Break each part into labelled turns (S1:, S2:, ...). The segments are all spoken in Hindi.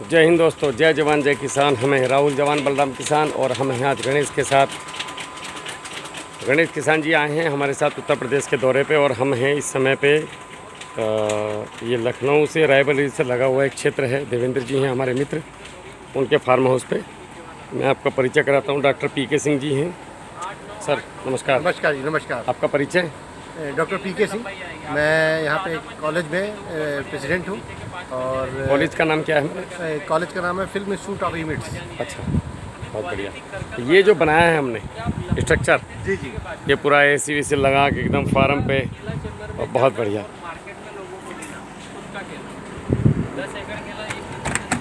S1: जय हिंद दोस्तों, जय जवान जय किसान। हम हैं राहुल जवान बलराम किसान और हम हैं आज गणेश के साथ। गणेश किसान जी आए हैं हमारे साथ उत्तर प्रदेश के दौरे पे और हम हैं इस समय पे ये लखनऊ से रायबरेली से लगा हुआ एक क्षेत्र है। देवेंद्र जी हैं हमारे मित्र, उनके फार्म हाउस पे मैं आपका परिचय कराता हूँ। डॉक्टर पीके सिंह जी हैं। सर नमस्कार।
S2: नमस्कार जी, नमस्कार।
S1: आपका परिचय?
S2: डॉक्टर पीके सिंह, मैं यहाँ पे कॉलेज में प्रेसिडेंट हूँ। और
S1: कॉलेज का नाम क्या है?
S2: कॉलेज का नाम है फिल्म इंस्टीट्यूट ऑफ इमेज।
S1: अच्छा, बहुत बढ़िया। ये जो बनाया है हमने स्ट्रक्चर,
S2: जी जी,
S1: ये पूरा AC वेसी लगा के एकदम फार्म पे, और बहुत बढ़िया।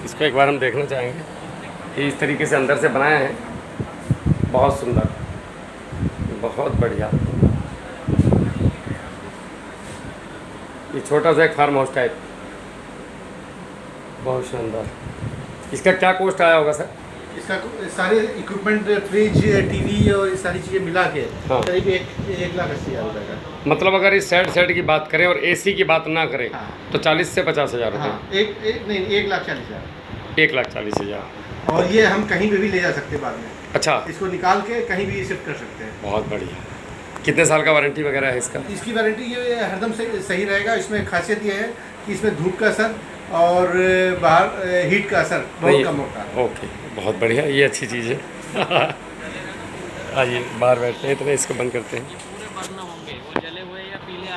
S1: इसको एक बार हम देखना चाहेंगे कि इस तरीके से अंदर से बनाया है। बहुत सुंदर, बहुत बढ़िया। ये छोटा सा एक फार्म हाउस टाइप, बहुत शानदार। इसका क्या कॉस्ट आया होगा सर?
S2: इसका सारे इक्विपमेंट, फ्रिज, टीवी और ये सारी चीज़ें मिला के करीब 1,80,000 रुपये का।
S1: मतलब अगर इस सेट की बात करें और AC की बात ना करें तो 40 से 50,000 रुपये।
S2: हाँ, नहीं 1,40,000।
S1: 1,40,000।
S2: और ये हम कहीं पे भी ले जा सकते हैं बाद में।
S1: अच्छा,
S2: इसको निकाल के कहीं भी शिफ्ट कर सकते हैं।
S1: बहुत बढ़िया। कितने साल का वारंटी वगैरह है इसका?
S2: इसकी वारंटी ये हरदम से सही रहेगा। इसमें खासियत ये है कि इसमें धूप का असर और बाहर हीट का असर बहुत कम होता है।
S1: ओके, बहुत बढ़िया, ये अच्छी चीज़ है। आइए बाहर बैठते हैं, इतने इसको बंद करते हैं।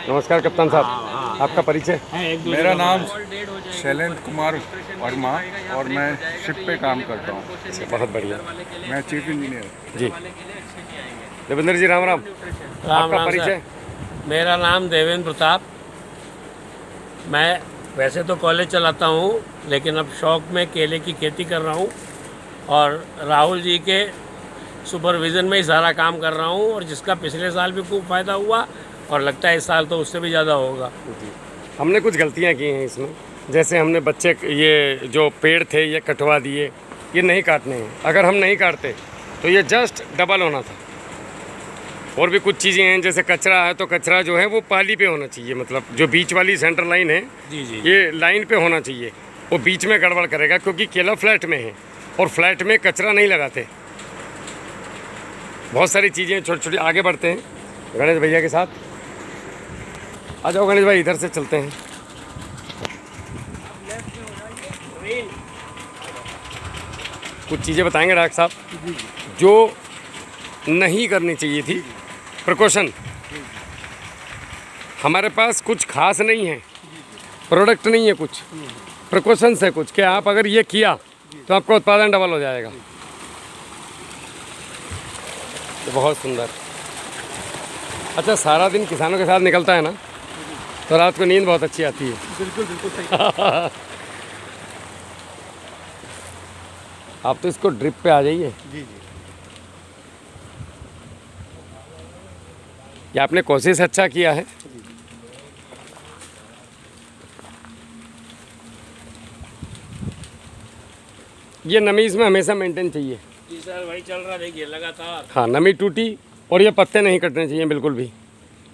S1: नमस्कार कप्तान साहब, आपका परिचय?
S3: मेरा नाम शैलेंद्र कुमार वर्मा और मैं शिप पे काम करता हूँ।
S1: बहुत बढ़िया।
S3: मैं चीफ इंजीनियर।
S1: जी देवेंद्र जी, राम राम। आपका परिचय?
S4: मेरा नाम देवेंद्र प्रताप। मैं वैसे तो कॉलेज चलाता हूँ, लेकिन अब शौक में केले की खेती कर रहा हूँ और राहुल जी के सुपरविज़न में ही सारा काम कर रहा हूँ, और जिसका पिछले साल भी खूब फ़ायदा हुआ और लगता है इस साल तो उससे भी ज़्यादा होगा।
S1: जी, हमने कुछ गलतियाँ की हैं इसमें। जैसे हमने बच्चे ये जो पेड़ थे ये कटवा दिए, ये नहीं काटने हैं। अगर हम नहीं काटते तो ये जस्ट डबल होना था। और भी कुछ चीज़ें हैं, जैसे कचरा है तो कचरा जो है वो पाली पे होना चाहिए, मतलब जो बीच वाली सेंटर लाइन है
S4: जी,
S1: ये लाइन पे होना चाहिए। वो बीच में गड़बड़ करेगा, क्योंकि केला फ्लैट में है और फ्लैट में कचरा नहीं लगाते। बहुत सारी चीज़ें छोटी छोटी। आगे बढ़ते हैं गणेश भैया के साथ। आ जाओ गणेश भाई, इधर से चलते हैं। कुछ चीज़ें बताएंगे डॉक्टर साहब जो नहीं करनी चाहिए थी। प्रिकॉशन हमारे पास कुछ खास नहीं है, प्रोडक्ट नहीं है, कुछ प्रिकॉशंस है कुछ, कि आप अगर ये किया तो आपका उत्पादन डबल हो जाएगा। तो बहुत सुंदर। अच्छा, सारा दिन किसानों के साथ निकलता है ना, तो रात को नींद बहुत अच्छी आती है।
S2: बिल्कुल बिल्कुल सही।
S1: आप तो इसको ड्रिप पे आ जाइए।
S2: जी जी,
S1: ये आपने कोशिश अच्छा किया है। ये नमी इसमें हमेशा मेंटेन चाहिए।
S4: जी सर, वही चल रहा, देखिए लगातार।
S1: हाँ, नमी टूटी और ये पत्ते नहीं कटने चाहिए बिल्कुल भी।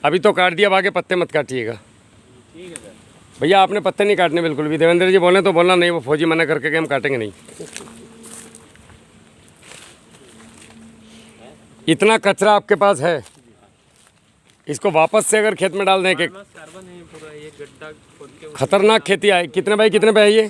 S1: अभी तो काट दिया, अब आगे पत्ते मत काटिएगा।
S4: ठीक है सर।
S1: भैया आपने पत्ते नहीं काटने बिल्कुल भी। देवेंद्र जी बोले तो बोलना नहीं, वो फौजी मना करके कि हम काटेंगे नहीं। इतना कचरा आपके पास है, इसको वापस से अगर खेत में डाल दें कि खतरनाक खेती आए। कितने बाई कितने पे है ये?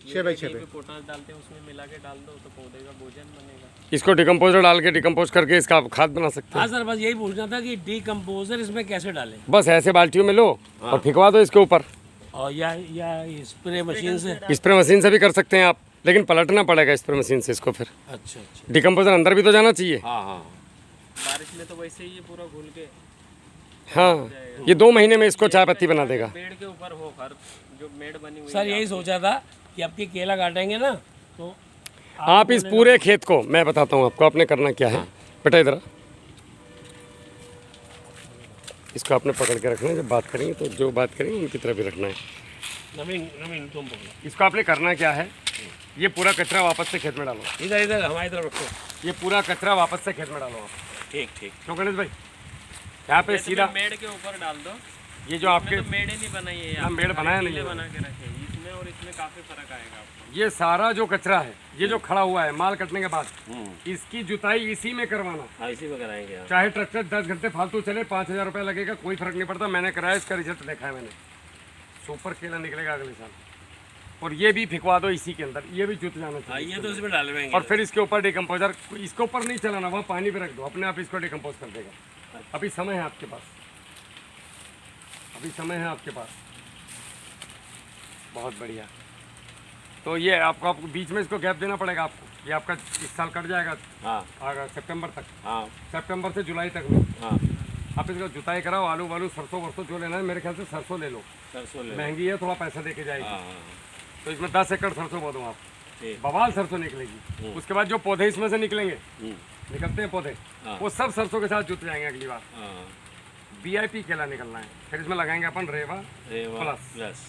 S2: 6 बाई 6 पे।
S4: पोटास डालते हैं, उसमें मिला के डाल दो तो पौधे का भोजन बनेगा।
S1: इसको डिकम्पोजर डाल के डिकम्पोज करके इसका खाद बना सकते हैं।
S4: हाँ सर, बस यही पूछना था कि डीकम्पोजर इसमें कैसे डालें।
S1: बस ऐसे बाल्टियों में लो और फिकवा दो इसके ऊपर।
S4: और या स्प्रे मशीन से?
S1: स्प्रे मशीन से भी कर सकते हैं आप, लेकिन पलटना पड़ेगा स्प्रे मशीन से इसको। फिर
S4: अच्छा।
S1: डिकम्पोजर अंदर भी तो जाना चाहिए।
S4: हाँ, बारिश में तो वैसे ही ये पूरा घुल के।
S1: हाँ, ये 2 महीने में इसको चाय पत्ती बना देगा।
S4: पेड़ के ऊपर हो खर जो मेड़ बनी हुई। सर यही सोचा था कि आपकी केला काटेंगे ना तो
S1: आप इस पूरे खेत को, मैं बताता हूँ आपको आपने करना क्या है। बेटा इधर आ। इसको आपने पकड़ के रखना है। जब बात करेंगे तो जो बात करेंगे उनकी तरफ ही रखना है।
S4: नवीन तुम बोलो।
S1: इसको आपने करना क्या है, ये पूरा कचरा वापस से खेत में डालो।
S4: इधर हमारी तरफ रखो।
S1: ये पूरा कचरा वापस से खेत में डालो आप।
S4: ठीक।
S1: क्यों गणेश भाई, यहाँ पे सीधा
S4: मेड़ के ऊपर डाल दो।
S1: ये जो आपके
S4: तो मेड़ नहीं बनाई है,
S1: मेड़ बनाया नहीं है।
S4: बना के रखे। इसमें में और इसमें काफी फर्क आएगा आपको।
S1: ये सारा जो कचरा है, ये जो खड़ा हुआ है माल कटने के बाद,
S4: हम्म।
S1: इसकी जुताई इसी में करवाना।
S4: हाँ, इसी में कराएंगे आप।
S1: चाहे ट्रैक्टर 10 घंटे फालतू चले, 5,000 रुपये लगेगा, कोई फर्क नहीं पड़ता। मैंने कराया, इसका रिजल्ट देखा है मैंने। सुपर केला निकलेगा अगले साल। और ये भी फिकवा दो इसी के अंदर, ये भी जुत जाना
S4: हाँ,
S1: चाहिए।
S4: ये तो इसमें डालवेंगे।
S1: और फिर इसके ऊपर डिकम्पोजर, इसके ऊपर नहीं चलाना, वहाँ पानी पे रख दो, अपने आप इसको डिकम्पोज कर देगा। अभी समय है आपके पास, अभी समय है आपके पास। बहुत बढ़िया। तो ये आपको बीच में इसको गैप देना पड़ेगा आपको। ये आपका इस साल कट जाएगा।
S4: हाँ
S1: आगा सितंबर तक।
S4: हाँ
S1: सितंबर से जुलाई तक में
S4: हाँ।
S1: आप इसका जुताई कराओ। आलू वालू सरसों वरसों जो लेना है, मेरे ख्याल से सरसों ले लो।
S4: सरसों ले।
S1: महंगी है, थोड़ा पैसा दे के जाएगी।
S4: हाँ हाँ।
S1: तो इसमें 10 एकड़ सरसों बो दूँ आप,
S4: ठीक।
S1: बवाल सरसों निकलेगी। उसके बाद जो पौधे इसमें से निकलेंगे, निकलते हैं पौधे,
S4: हाँ।
S1: वो सब सरसों के साथ जुत जाएंगे अगली बार।
S4: हाँ।
S1: VIP केला निकलना है। फिर इसमें लगाएंगे अपन रेवा प्लस।
S4: प्लस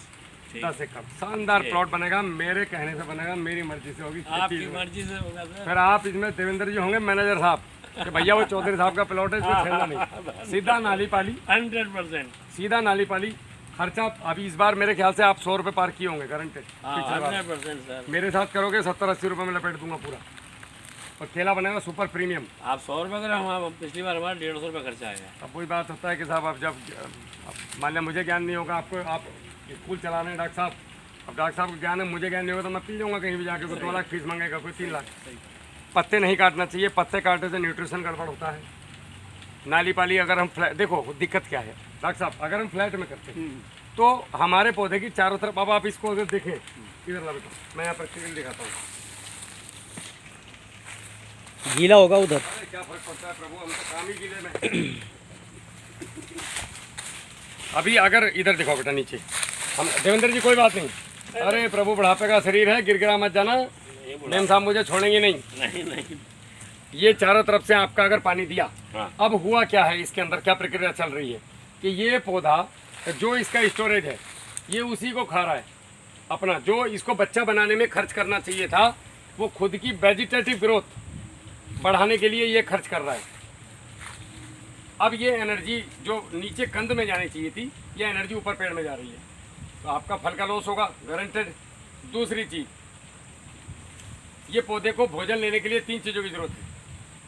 S1: 10 एकड़ शानदार प्लॉट बनेगा। मेरे कहने से बनेगा, मेरी मर्जी से होगी,
S4: आपकी मर्जी से होगा सर।
S1: फिर आप इसमें देवेंद्र जी होंगे मैनेजर साहब कि भैया वो चौधरी साहब का प्लॉट है, इसमें छेड़ना नहीं। सीधा नाली पाली,
S4: 100%।
S1: सीधा नाली पाली। खर्चा अभी इस बार मेरे ख्याल से आप 100 रुपये पार किए होंगे गारंटेड।
S4: 100% सर।
S1: मेरे साथ करोगे 70-80 रुपये में लपेट दूंगा पूरा। और केला बनेगा सुपर प्रीमियम।
S4: आप 100 रुपये करें, हम पिछली बार हमारा 150 रुपये खर्चा आएगा।
S1: अब वही बात होता है कि साहब, अब जब मान लिया मुझे ज्ञान नहीं होगा, आपको आप स्कूल चला रहे हैं डॉक्टर साहब, अब डॉक्टर साहब को ज्ञान है, मुझे ज्ञान नहीं होगा तो मैं पी जाऊँगा कहीं भी जाके। कोई 2 लाख फीस मांगेगा, कोई 3 लाख। पत्ते नहीं काटना चाहिए, पत्ते काटने से न्यूट्रिशन गड़बड़ होता है। नाली पाली अगर हम फ्लैट, देखो दिक्कत क्या है डॉक्टर साहब, अगर हम फ्लैट में करते हैं तो हमारे पौधे की चारों तरफ, अब आप इसको अगर देखें, इधर ला बेटा, मैं यहाँ पर प्रैक्टिकल दिखाता हूँ।
S5: गीला होगा उधर।
S1: अरे क्या फर्क पड़ता है प्रभु, हम तो काम ही गीले में। अभी अगर इधर दिखाओ बेटा नीचे, हम देवेंद्र जी कोई बात नहीं। अरे प्रभु बुढ़ापे का शरीर है, गिरगिरा मत जाना, मेम साहब मुझे छोड़ेंगे नहीं।
S4: नहीं नहीं।
S1: ये चारों तरफ से आपका अगर पानी दिया,
S4: हाँ।
S1: अब हुआ क्या है, इसके अंदर क्या प्रक्रिया चल रही है कि ये पौधा जो इसका स्टोरेज है, ये उसी को खा रहा है। अपना जो इसको बच्चा बनाने में खर्च करना चाहिए था, वो खुद की वेजिटेटिव ग्रोथ बढ़ाने के लिए ये खर्च कर रहा है। अब ये एनर्जी जो नीचे कंद में जानी चाहिए थी, ये एनर्जी ऊपर पेड़ में जा रही है, तो आपका फल का लॉस होगा गारंटेड। दूसरी चीज़, ये पौधे को भोजन लेने के लिए 3 चीज़ों की जरूरत है।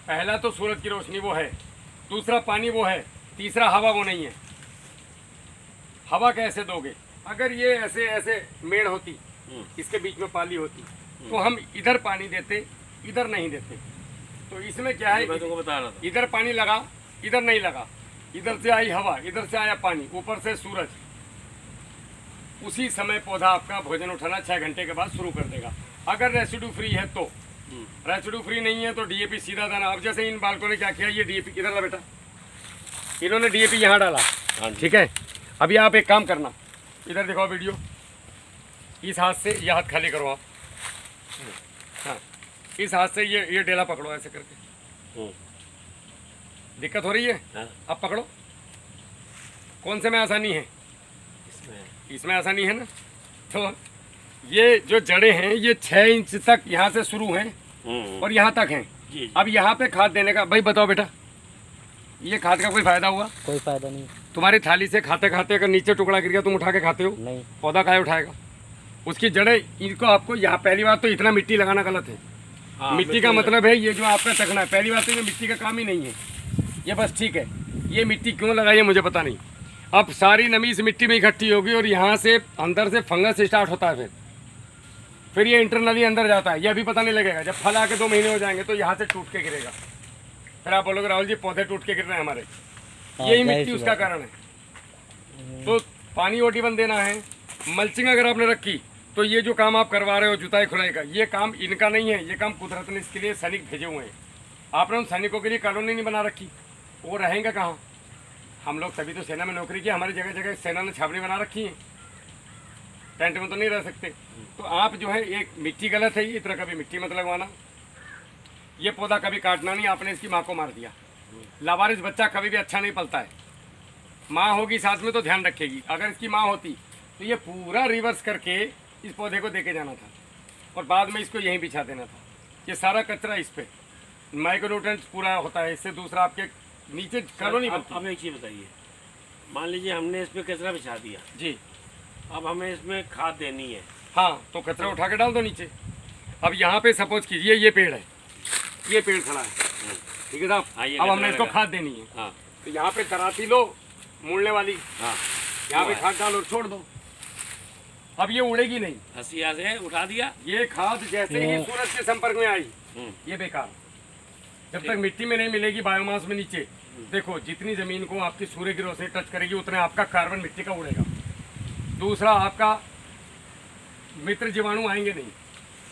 S1: पहला तो सूरज की रोशनी वो है, दूसरा पानी वो है, तीसरा हवा वो नहीं है। हवा कैसे दोगे? अगर ये ऐसे ऐसे मेड़ होती, इसके बीच में पाली होती, तो हम इधर पानी देते, इधर नहीं देते। तो इसमें क्या है,
S4: मैं तुमको बता रहा था।
S1: इधर पानी लगा, इधर नहीं लगा, इधर से आई हवा, इधर से आया पानी, ऊपर से सूरज। उसी समय पौधा आपका भोजन उठाना 6 घंटे के बाद शुरू कर देगा। अगर रेसिड्यू फ्री है तो, रेसिड्यू फ्री नहीं है तो DAP सीधा देना। अब जैसे इन बालकों ने क्या किया, ये DAP इधर ला बेटा, इन्होंने DAP यहाँ डाला, ठीक है। अभी आप एक काम करना, इधर दिखाओ वीडियो, इस हाथ से ये हाथ खाली करो आप, हाँ, इस हाथ से ये डेला पकड़ो ऐसे करके। दिक्कत हो रही है?
S4: हाँ।
S1: अब पकड़ो। कौन से में आसानी है? इसमें आसानी है ना। तो ये जो जड़ें हैं, ये 6 इंच तक यहाँ से शुरू हैं और यहाँ तक हैं।
S4: जी।
S1: अब यहाँ पे खाद देने का, भाई बताओ बेटा, ये खाद का कोई फायदा हुआ?
S5: कोई फायदा नहीं।
S1: तुम्हारी थाली से खाते खाते अगर नीचे टुकड़ा गिर गया, तुम उठा के खाते हो?
S5: नहीं।
S1: पौधा खाए उठाएगा? उसकी जड़ें, इनको आपको यहाँ पहली बात तो इतना मिट्टी लगाना गलत है।
S4: हाँ,
S1: मिट्टी का मतलब है ये जो आपका टकना है, पहली बात तो ये मिट्टी का काम ही नहीं है, ये बस ठीक है। ये मिट्टी क्यों लगाई है मुझे पता नहीं। अब सारी नमी इस मिट्टी में इकट्ठी होगी और यहाँ से अंदर से फंगस स्टार्ट होता है, फिर ये इंटरनली अंदर जाता है। ये अभी पता नहीं लगेगा, जब फल आके 2 महीने हो जाएंगे तो यहाँ से टूट के गिरेगा। फिर आप बोलोगे राहुल जी पौधे टूट के गिर रहे हैं हमारे, यही मिट्टी उसका कारण है। तो पानी ओटीवन देना है, मल्चिंग अगर आपने रखी, तो ये जो काम आप करवा रहे हो जुताई खुदाई का, ये काम इनका नहीं है, ये काम कुदरत ने इसके लिए सैनिक भेजे हुए हैं। आपने उन सैनिकों के लिए कॉलोनी नहीं बना रखी, वो रहेंगे कहाँ? हम लोग तभी तो सेना में नौकरी की, हमारी जगह जगह सेना ने छावनी बना रखी है, टेंट में तो नहीं रह सकते। तो आप जो है, एक मिट्टी गलत है, ये इतना कभी मिट्टी मत लगवाना। ये पौधा कभी काटना नहीं, आपने इसकी माँ को मार दिया। लावारिस बच्चा कभी भी अच्छा नहीं पलता है। माँ होगी साथ में तो ध्यान रखेगी, अगर इसकी माँ होती तो ये पूरा रिवर्स करके इस पौधे को देके जाना था और बाद में इसको यहीं बिछा देना था। ये सारा कचरा इस पे माइक्रोन्यूट्रिएंट्स पूरा होता है, इससे दूसरा आपके नीचे कॉलोनी बनती है।
S4: अब एक चीज़ बताइए, मान लीजिए हमने इस पे कचरा बिछा दिया
S1: जी,
S4: अब हमें इसमें खाद देनी है,
S1: हाँ, तो कचरा उठा के डाल दो नीचे। अब यहाँ पे सपोज कीजिए ये पेड़ है, ये पेड़ खड़ा है, ठीक है साहब। अब हमने इसको खाद देनी है, तो यहाँ पे तराती लो मुड़ने वाली, यहाँ पे खाद डालो और छोड़ दो। अब ये उड़ेगी नहीं,
S4: हसिया से उठा दिया।
S1: ये खाद जैसे ही सूरज के संपर्क में आई ये बेकार। जब तक मिट्टी में नहीं मिलेगी बायोमास में नीचे, देखो जितनी जमीन को आपकी सूर्य की रोशनी टच करेगी उतने आपका कार्बन मिट्टी का उड़ेगा। दूसरा, आपका मित्र जीवाणु आएंगे नहीं।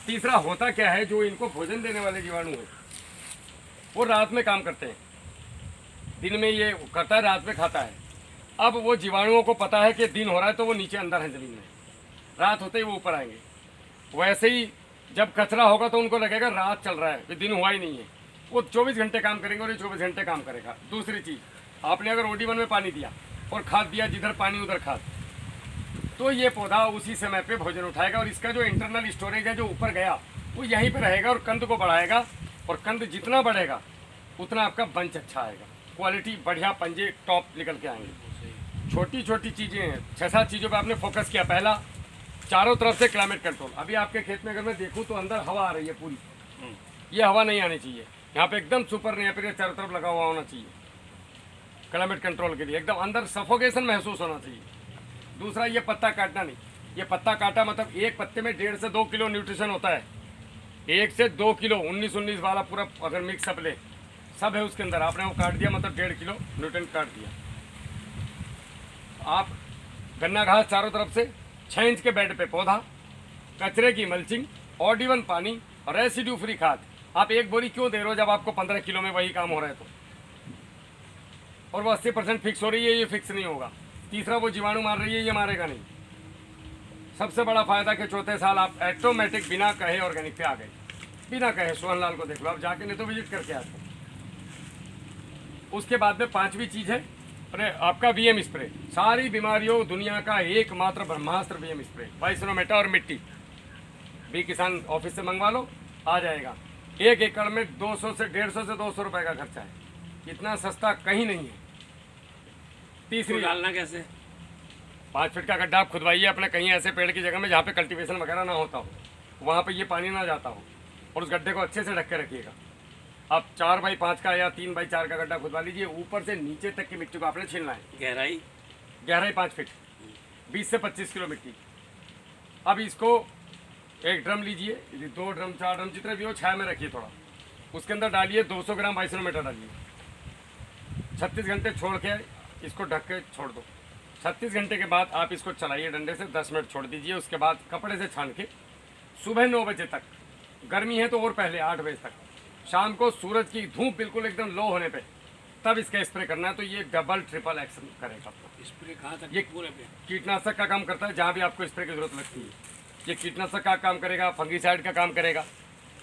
S1: तीसरा, होता क्या है, जो इनको भोजन देने वाले जीवाणु हैं वो रात में काम करते हैं, दिन में ये करता है, रात में खाता है। अब वो जीवाणुओं को पता है कि दिन हो रहा है तो वो नीचे अंदर है जमीन में, रात होते ही वो ऊपर आएंगे। वैसे ही जब कचरा होगा तो उनको लगेगा रात चल रहा है, फिर दिन हुआ ही नहीं है, वो 24 घंटे काम करेंगे और ये 24 घंटे काम करेगा। दूसरी चीज़, आपने अगर OD1 में पानी दिया और खाद दिया, जिधर पानी उधर खाद, तो ये पौधा उसी समय पे भोजन उठाएगा और इसका जो इंटरनल स्टोरेज है जो ऊपर गया वो यहीं पे रहेगा और कंद को बढ़ाएगा। और कंद जितना बढ़ेगा उतना आपका बंच अच्छा आएगा, क्वालिटी बढ़िया, पंजे टॉप निकल के आएंगे। छोटी छोटी चीज़ें हैं, 6-7 चीज़ों पे आपने फोकस किया। पहला, चारों तरफ से क्लाइमेट कंट्रोल। अभी आपके खेत में अगर मैं देखूँ तो अंदर हवा आ रही है पूरी, ये हवा नहीं आनी चाहिए। यहाँ पे एकदम सुपर नेपियर चारों तरफ लगा हुआ होना चाहिए क्लाइमेट कंट्रोल के लिए, एकदम अंदर सफोकेशन महसूस होना चाहिए। दूसरा, ये पत्ता काटना नहीं। ये पत्ता काटा मतलब एक पत्ते में 1.5 से 2 किलो न्यूट्रिशन होता है, 1 से 2 किलो 19-19 वाला पूरा अगर मिक्सअप ले, सब है उसके अंदर। आपने वो काट दिया मतलब 1.5 किलो न्यूट्रिएंट काट दिया। आप गन्ना घास चारों तरफ से 6 इंच के बेड पे पौधा, कचरे की मल्चिंग, OD1 पानी और रेसिड्यू फ्री खाद। आप एक बोरी क्यों दे रहे हो जब आपको 15 किलो में वही काम हो रहा है तो, और वो 80% फिक्स हो रही है, ये फिक्स नहीं होगा। तीसरा, वो जीवाणु मार रही है, ये मारेगा नहीं। सबसे बड़ा फायदा कि चौथे साल आप ऑटोमेटिक बिना कहे ऑर्गेनिक पे आ गए, बिना कहे। सोहनलाल को देख लो, आप जाके नहीं तो विजिट करके आते। उसके बाद में 5वीं चीज़ है अरे आपका VM स्प्रे। सारी बीमारियों दुनिया का एकमात्र ब्रह्मास्त्र VM स्प्रे, वाइसनोमेटा और मिट्टी। भी किसान ऑफिस से मंगवा लो, आ जाएगा। 1 एकड़ में 200 से 150 से 200 रुपए का खर्चा है, इतना सस्ता कहीं नहीं है। तीसरी,
S4: डालना कैसे?
S1: 5 फीट का गड्ढा आप खुदवाइए अपने कहीं ऐसे पेड़ की जगह में जहाँ पे कल्टीवेशन वगैरह ना होता हो, वहाँ पे ये पानी ना जाता हो, और उस गड्ढे को अच्छे से ढक के रखिएगा। आप 4x5 का या 3x4 का गड्ढा खुदवा लीजिए, ऊपर से नीचे तक की मिट्टी को आपने छीलना है। गहराई 5 फीट, 20 से 25 किलो मिट्टी। अब इसको एक ड्रम लीजिए, 2 ड्रम 4 ड्रम जितने भी हो, छाया में रखिए थोड़ा, उसके अंदर डालिए 200 ग्राम वाइसनोमेटा डालिए। 36 घंटे छोड़ के इसको ढक के छोड़ दो। 36 घंटे के बाद आप इसको चलाइए डंडे से, 10 मिनट छोड़ दीजिए। उसके बाद कपड़े से छान के सुबह 9 बजे तक, गर्मी है तो और पहले 8 बजे तक, शाम को सूरज की धूप बिल्कुल एकदम लो होने पे तब इसका स्प्रे करना है। तो ये डबल ट्रिपल एक्शन करेगा।
S4: स्प्रे कहाँ तक?
S1: ये
S4: पूरे पे
S1: कीटनाशक का काम करता है, जहाँ भी आपको स्प्रे की जरूरत लगती है ये कीटनाशक का काम करेगा, फंगीसाइड का काम करेगा।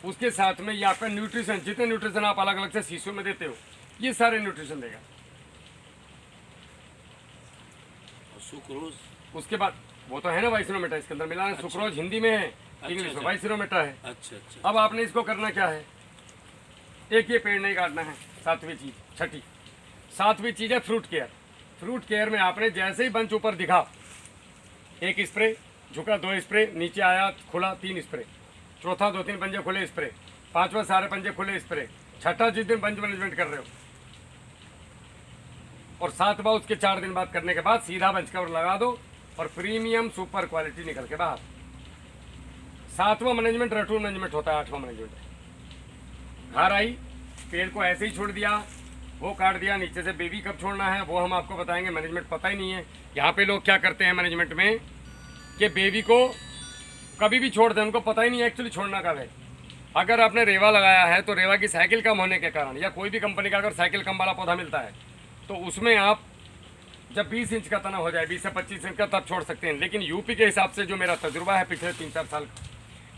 S1: उसके साथ में ये आपका न्यूट्रिशन, जितने न्यूट्रिशन आप अलग अलग से शीशों में देते हो, ये सारे न्यूट्रिशन देगा।
S4: सुक्रोज,
S1: उसके बाद वो तो है ना वाइसनोमेटा, इसके अंदर मिला है। सुक्रोज हिंदी में है, इंग्लिश में वाइसनोमेटा है।
S4: अच्छा।
S1: अब आपने इसको करना क्या है, एक ये पेड़ नहीं काटना है। 7वीं चीज, 6ठी 7वीं चीज है फ्रूट केयर। फ्रूट केयर में आपने जैसे ही बंच ऊपर दिखा, 1 स्प्रे, झुका 2 स्प्रे, नीचे आया खुला 3 स्प्रे, चौथा 2-3 पंजे खुले स्प्रे, 5वां सारे पंजे खुले स्प्रे, 6ठा जिस दिन बंच मैनेजमेंट कर रहे हो, और 7वां उसके 4 दिन बाद करने के बाद सीधा बंच कवर लगा दो और प्रीमियम सुपर क्वालिटी निकल के बाहर। 7वां मैनेजमेंट रटून मैनेजमेंट होता है। 8वां मैनेजमेंट घर आई, पेड़ को ऐसे ही छोड़ दिया, वो काट दिया, नीचे से बेबी कब छोड़ना है वो हम आपको बताएंगे। मैनेजमेंट पता ही नहीं है। यहाँ पे लोग क्या करते हैं मैनेजमेंट में कि बेबी को कभी भी छोड़ दें, उनको पता ही नहीं है एक्चुअली छोड़ना कब है। अगर आपने रेवा लगाया है तो रेवा की साइकिल कम होने के कारण, या कोई भी कंपनी का अगर साइकिल कम वाला पौधा मिलता है तो उसमें आप जब 20 इंच का तना हो जाए, 20 से 25 इंच का, तब छोड़ सकते हैं। लेकिन यूपी के हिसाब से जो मेरा तजुर्बा है पिछले 3-4 साल का,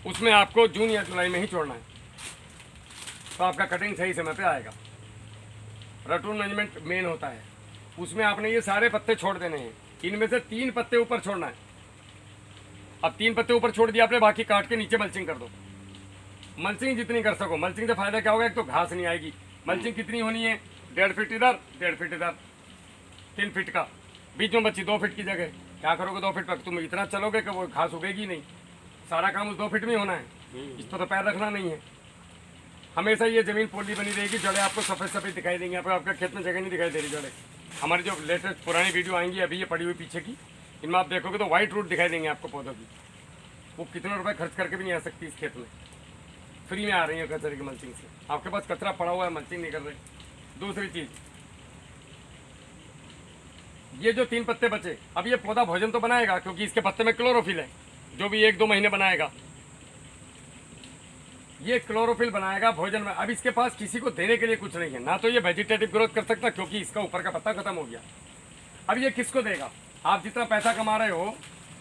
S1: उसमें आपको जून या जुलाई में ही छोड़ना है, तो आपका कटिंग सही समय पे आएगा। रटून मैनेजमेंट मेन होता है, उसमें आपने ये सारे पत्ते छोड़ देने हैं। इनमें से 3 पत्ते ऊपर छोड़ना है। अब 3 पत्ते ऊपर छोड़ दिया आपने, बाकी काट के नीचे मल्चिंग कर दो। मल्चिंग जितनी कर सको। मल्चिंग से फायदा क्या होगा, एक तो घास नहीं आएगी। मल्चिंग कितनी होनी है, 1.5 फीट इधर, 1.5 फीट इधर, 3 फीट का, बीच में बच्ची 2 फीट की जगह। क्या करोगे 2 फीट पर, तुम इतना चलोगे कि वो घास उगेगी नहीं। सारा काम उस 2 फीट में होना है, इस पर तो पैर रखना नहीं है। हमेशा ये ज़मीन पोली बनी रहेगी, जड़ें आपको सफ़ेद सफ़ेद दिखाई देंगी। यहाँ पर आपका खेत में जगह नहीं दिखाई दे रही जड़ें। हमारी जो लेटेस्ट पुरानी वीडियो आएंगी अभी ये पड़ी हुई पीछे की, इनमें आप देखोगे तो वाइट रूट दिखाई देंगे आपको पौधों की। वो कितने रुपए खर्च करके भी नहीं आ सकती इस खेत में, फ्री में आ रही है कचरे की मल्चिंग से। आपके पास कचरा पड़ा हुआ है, मल्चिंग नहीं कर रहे। दूसरी चीज़, ये जो 3 पत्ते बचे, अब ये पौधा भोजन तो बनाएगा क्योंकि इसके पत्ते में क्लोरोफिल है, जो भी 1-2 महीने बनाएगा ये क्लोरोफिल बनाएगा भोजन में। अब इसके पास किसी को देने के लिए कुछ नहीं है, ना तो ये वेजिटेटिव ग्रोथ कर सकता क्योंकि इसका ऊपर का पत्ता खत्म हो गया। अब ये किसको देगा? आप जितना पैसा कमा रहे हो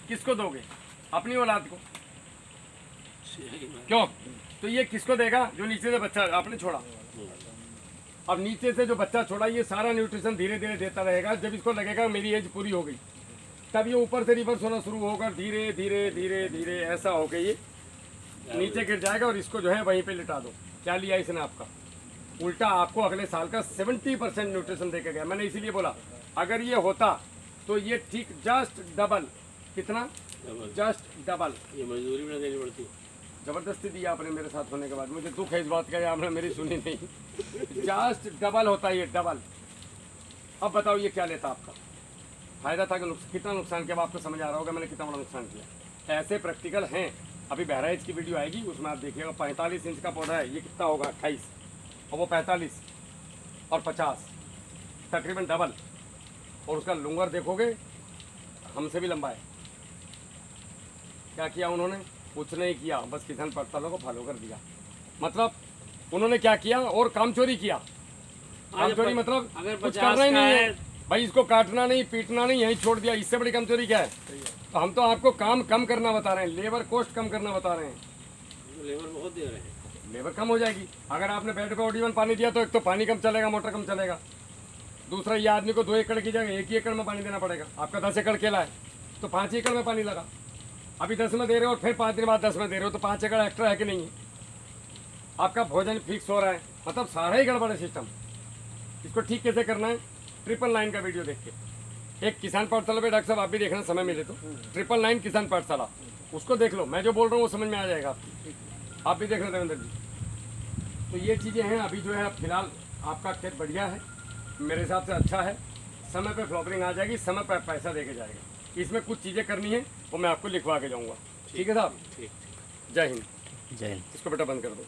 S1: किसको दोगे? अपनी औलाद को। क्यों? तो ये किसको देगा? जो नीचे से बच्चा आपने छोड़ा। अब नीचे से जो बच्चा छोड़ा ये सारा न्यूट्रिशन धीरे धीरे देता रहेगा। जब इसको लगेगा मेरी एज पूरी हो गई, तब ये ऊपर से रिवर्स होना शुरू होगा, धीरे धीरे धीरे धीरे ऐसा हो गई ये नीचे गिर जाएगा और इसको जो है वहीं पे लिटा दो। क्या लिया इसने आपका? उल्टा आपको अगले साल का 70% न्यूट्रिशन दे के गया। मैंने इसीलिए बोला अगर ये होता तो ये ठीक जस्ट डबल। कितना? Just double.
S4: ये मजदूरी में देनी पड़ती।
S1: जबरदस्ती दी आपने मेरे साथ होने के बाद, मुझे दुख है इस बात का, आपने मेरी सुनी नहीं। जस्ट डबल होता है ये, डबल। अब बताओ ये क्या लेता आपका? फायदा था कि कितना नुकसान किया? अब आपको समझ आ रहा होगा मैंने कितना बड़ा नुकसान किया। ऐसे प्रैक्टिकल हैं। अभी बहराइच की वीडियो आएगी उसमें आप देखिएगा। 45 इंच का पौधा है, ये कितना होगा? 28, और वो 45 और 50, तकरीबन डबल। और उसका लुंगर देखोगे हमसे भी लंबा है। क्या किया उन्होंने? कुछ नहीं किया, बस किसान पड़तालों को फॉलो कर दिया। मतलब उन्होंने क्या किया? और काम चोरी किया। काम चोरी मतलब
S4: अगर
S1: कुछ
S4: 50
S1: करना ही
S4: का
S1: नहीं
S4: है,
S1: है भाई, इसको काटना नहीं, पीटना नहीं, यहीं छोड़ दिया। इससे बड़ी कमजोरी क्या है? तो हम तो आपको काम कम करना बता रहे हैं, लेबर कॉस्ट कम करना बता रहे हैं।
S4: लेबर बहुत दे रहे हैं,
S1: लेबर कम हो जाएगी। अगर आपने बेड पे OD1 पानी दिया तो एक तो पानी कम चलेगा, मोटर कम चलेगा। दूसरा ये आदमी को 2 एकड़ की जगह 1 ही एकड़ में पानी देना पड़ेगा। आपका 10 एकड़ केला है तो 5 एकड़ में पानी लगा। अभी 10 में दे रहे हो और फिर 5 दिन बाद 10 में दे रहे हो, तो 5 एकड़ एक्स्ट्रा है कि नहीं है? आपका भोजन फिक्स हो रहा है, मतलब सारा ही गड़बड़ है सिस्टम। इसको ठीक कैसे करना है? 999 का वीडियो देख के। एक किसान पाठशाला पे डॉक्टर साहब आप भी देखना समय मिले तो, 999 किसान पाठशाला, उसको देख लो। मैं जो बोल रहा हूँ वो समझ में आ जाएगा आपकी। आप भी देखना देवेंद्र जी। तो ये चीज़ें हैं। अभी जो है फिलहाल आपका खेत बढ़िया है, मेरे हिसाब से अच्छा है। समय पे फ्लॉवरिंग आ जाएगी, समय पर पैसा दे के जाएगा। इसमें कुछ चीज़ें करनी है वो मैं आपको लिखवा के जाऊँगा। ठीक है साहब?
S4: ठीक।
S1: जय हिंद।
S5: जय हिंद।
S1: इसको बेटा बंद कर दो।